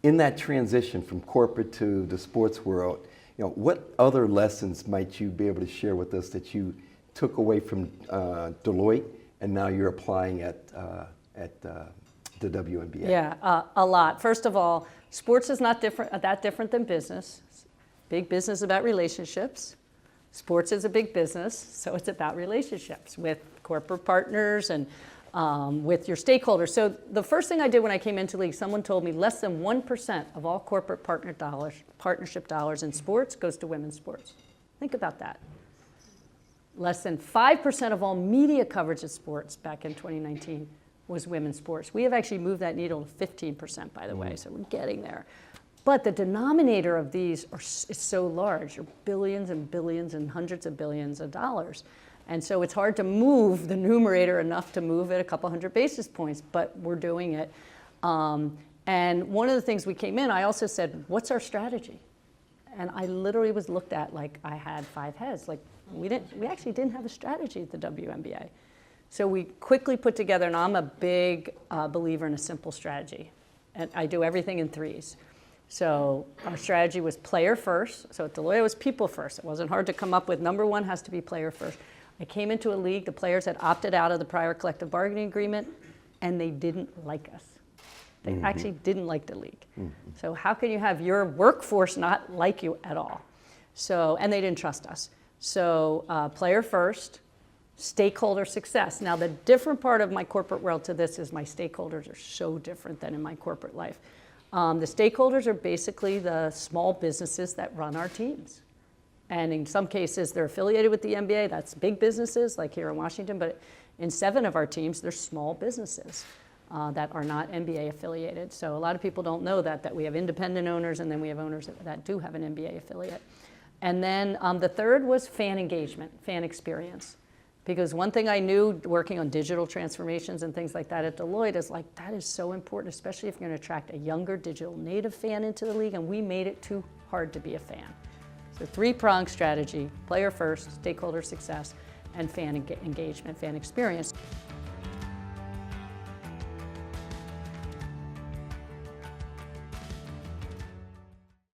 in that transition from corporate to the sports world, what other lessons might you be able to share with us that you took away from Deloitte and now you're applying at the WNBA? Yeah, a lot. First of all, sports is not that different than business. Big business is about relationships. Sports is a big business, so it's about relationships with corporate partners and with your stakeholders. So the first thing I did when I came into the league, someone told me less than 1% of all corporate partnership dollars in sports goes to women's sports. Think about that. Less than 5% of all media coverage of sports back in 2019 was women's sports. We have actually moved that needle to 15%, by the way, so we're getting there. But the denominator of these is so large, they're billions and billions and hundreds of billions of dollars. And so it's hard to move the numerator enough to move it a couple hundred basis points, but we're doing it. And one of the things we came in, I also said, what's our strategy? And I literally was looked at like I had 5 heads. Like we actually didn't have a strategy at the WNBA. So we quickly put together, and I'm a big believer in a simple strategy. And I do everything in 3s. So our strategy was player first. So at Deloitte it was people first. It wasn't hard to come up with. Number 1 has to be player first. I came into a league, the players had opted out of the prior collective bargaining agreement, and they didn't like us. They actually didn't like the league. So how can you have your workforce not like you at all? So, and they didn't trust us. So player first, stakeholder success. Now the different part of my corporate world to this is my stakeholders are so different than in my corporate life. The stakeholders are basically the small businesses that run our teams. And in some cases, they're affiliated with the NBA. That's big businesses, like here in Washington. But in 7 of our teams, they're small businesses that are not NBA affiliated. So a lot of people don't know that we have independent owners, and then we have owners that do have an NBA affiliate. And then the third was fan engagement, fan experience. Because one thing I knew working on digital transformations and things like that at Deloitte is like, that is so important, especially if you're going to attract a younger digital native fan into the league, and we made it too hard to be a fan. So 3-pronged strategy: player first, stakeholder success, and fan engagement, fan experience.